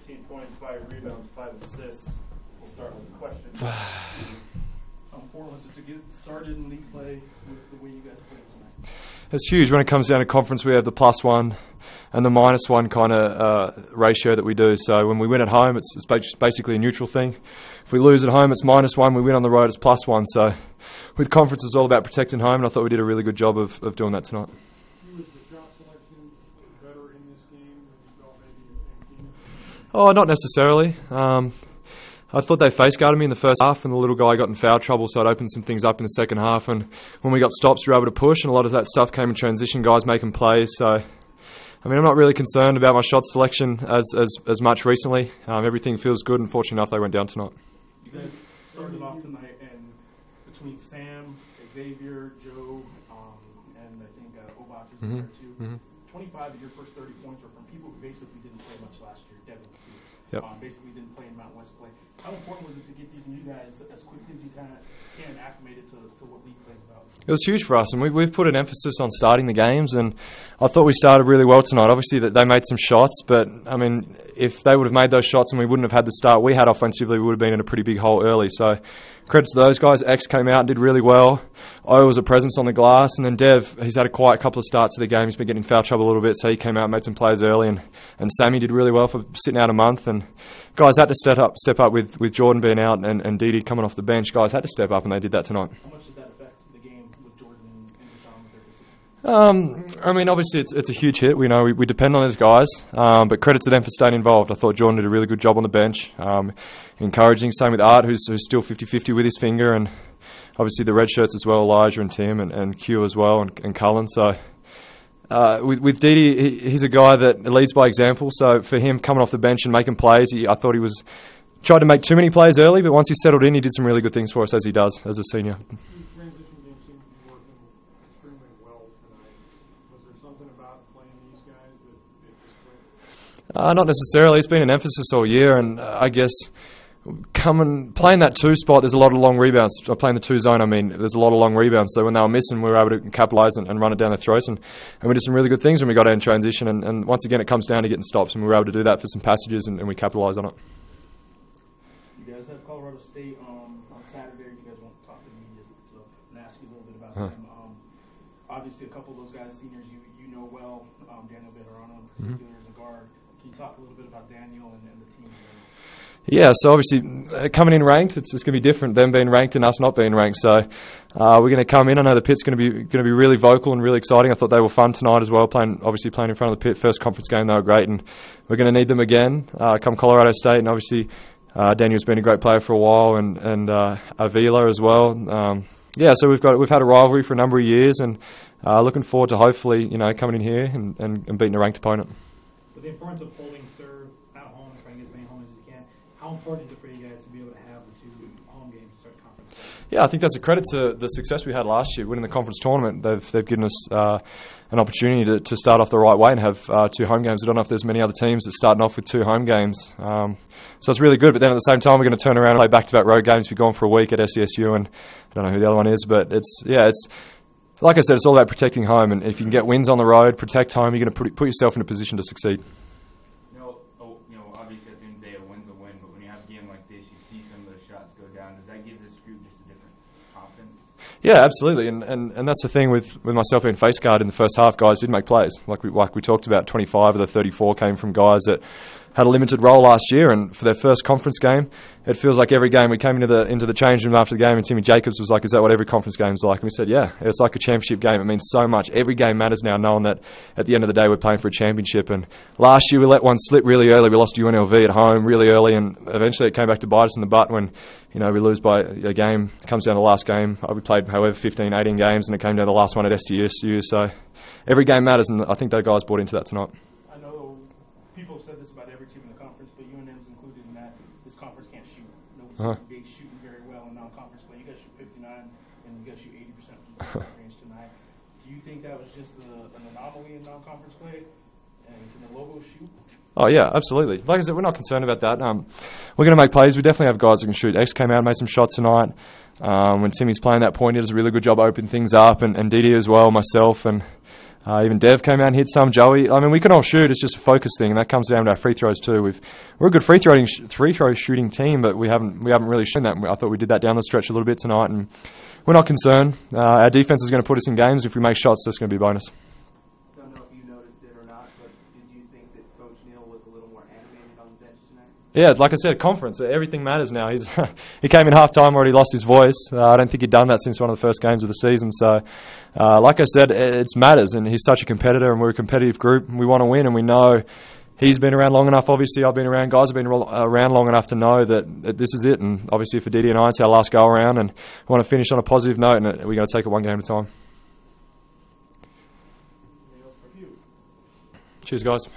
13 points, 5 rebounds, 5 assists. We'll start with the question. How important was it to get started in league play with the way you guys played tonight? It's huge. When it comes down to conference, we have the +1 and the -1 kind of ratio that we do. So when we win at home, it's basically a neutral thing. If we lose at home, it's -1. We win on the road, it's +1. So with conference, it's all about protecting home, and I thought we did a really good job of doing that tonight. Was the shot selection better in this game than you felt maybe in Phoenix? Oh, not necessarily. I thought they face guarded me in the first half, and the little guy got in foul trouble, so it opened some things up in the second half. And when we got stops, we were able to push, and a lot of that stuff came in transition, guys making plays. So, I mean, I'm not really concerned about my shot selection as much recently. Everything feels good, and fortunate enough, they went down tonight. You guys started off tonight, and between Sam, Xavier, Joe, and I think Obach was there too. 25 of your first 30 points were from people who basically didn't play much last year. Devin, basically didn't play in Mountain West play. How important was it to get these new guys as quickly as you can acclimated to what league play is about? It was huge for us, and we've put an emphasis on starting the games, and I thought we started really well tonight. Obviously, that they made some shots, but I mean, if they would have made those shots and we wouldn't have had the start we had offensively, we would have been in a pretty big hole early. So, credit to those guys. X came out and did really well. O was a presence on the glass, and then Dev, he's had a quiet couple of starts of the game. He's been getting in foul trouble a little bit, so he came out and made some plays early, and Sammy did really well for sitting out a month. And guys had to step up with Jordan being out and Didi coming off the bench. Guys had to step up, and they did that tonight. How much did that affect the game with Jordan and Deshaun with their decision? I mean, obviously it's a huge hit. We know we depend on those guys, but credit to them for staying involved. I thought Jordan did a really good job on the bench, encouraging. Same with Art, who's still 50-50 with his finger, and obviously the red shirts as well, Elijah and Tim and Q as well, and Cullen. So with Didi, he's a guy that leads by example. So for him coming off the bench and making plays, I thought he was tried to make too many plays early, but once he settled in, he did some really good things for us, as he does as a senior. Transition game seemed to be working extremely well tonight. Was there something about playing these guys that just clicked? Not necessarily. It's been an emphasis all year, and I guess playing that 2 spot, there's a lot of long rebounds. Playing the 2 zone, I mean, there's a lot of long rebounds. So when they were missing, we were able to capitalise and run it down their throats, and we did some really good things when we got out in transition. And once again, it comes down to getting stops, and we were able to do that for some passages, and we capitalised on it. You guys have Colorado State on Saturday. You guys won't talk to the media, so I'm going to ask you a little bit about them. Obviously, a couple of those guys, seniors, you know well. Daniel Bejarano in particular as a guard. Can you talk a little bit about Daniel and the team? Yeah, so obviously coming in ranked, it's going to be different. Them being ranked and us not being ranked. So we're going to come in. I know the pit's going to be really vocal and really exciting. I thought they were fun tonight as well. Playing in front of the pit. First conference game, they were great, and we're going to need them again. Come Colorado State, and obviously Daniel's been a great player for a while, and Avila as well. So we've had a rivalry for a number of years, and looking forward to hopefully coming in here and beating a ranked opponent. With the importance of holding serve at home and trying to get as many home as you can, how important is it for you guys to be able to have the 2 home games to start conference play? Yeah, I think that's a credit to the success we had last year, winning the conference tournament. They've given us an opportunity to start off the right way and have 2 home games. I don't know if there's many other teams that starting off with 2 home games. So it's really good, but then at the same time we're going to turn around and play back-to-back road games. We're gone for a week at SCSU, and I don't know who the other one is, but it's like I said, it's all about protecting home, and if you can get wins on the road, protect home, you're going to put yourself in a position to succeed. Obviously at the end of the day, a win's a win, but when you have a game like this, you see some of those shots go down. Does that give this group just a different confidence? Yeah, absolutely, and that's the thing with myself being face guard in the first half. Guys did make plays, like we talked about. 25 of the 34 came from guys that had a limited role last year, and for their first conference game, it feels like every game we came into the change room after the game, and Timmy Jacobs was like, "Is that what every conference game is like?" And we said, "Yeah, it's like a championship game. It means so much. Every game matters now, knowing that at the end of the day we're playing for a championship." And last year we let one slip really early. We lost to UNLV at home really early, and eventually it came back to bite us in the butt when we lose by a game. It comes down to the last game. We played 15, 18 games, and it came down to the last one at SDSU. So every game matters, and I think those guys bought into that tonight. I know people have said this about every team in the conference, but UNM's included in that. This conference can't shoot. Nobody's big shooting very well in non-conference play. You guys shoot 59, and you guys shoot 80% from the range tonight. Do you think that was just an anomaly in non-conference play? And can the Lobos shoot? Oh, yeah, absolutely. Like I said, we're not concerned about that. We're going to make plays. We definitely have guys that can shoot. X came out and made some shots tonight. When Timmy's playing that point, he does a really good job opening things up, and Didi as well, myself, and Even Dev came out and hit some. Joey. I mean, we can all shoot. It's just a focus thing, and that comes down to our free throws too. We're a good free throw shooting team, but we haven't really shown that. I thought we did that down the stretch a little bit tonight, and we're not concerned. Our defense is going to put us in games. If we make shots, that's going to be a bonus. Don't know if you noticed it or not, but did you think that Coach Neal was a little more animated on the bench tonight? Yeah, like I said, conference. Everything matters now. He came in halftime already lost his voice. I don't think he'd done that since one of the first games of the season. So, like I said, it matters, and he's such a competitor, and we're a competitive group. And we want to win, and we know he's been around long enough. Obviously, I've been around. Guys have been around long enough to know that this is it. And obviously, for Didi and I, it's our last go around, and we want to finish on a positive note. And we're going to take it one game at a time. Anything else for you? Cheers, guys.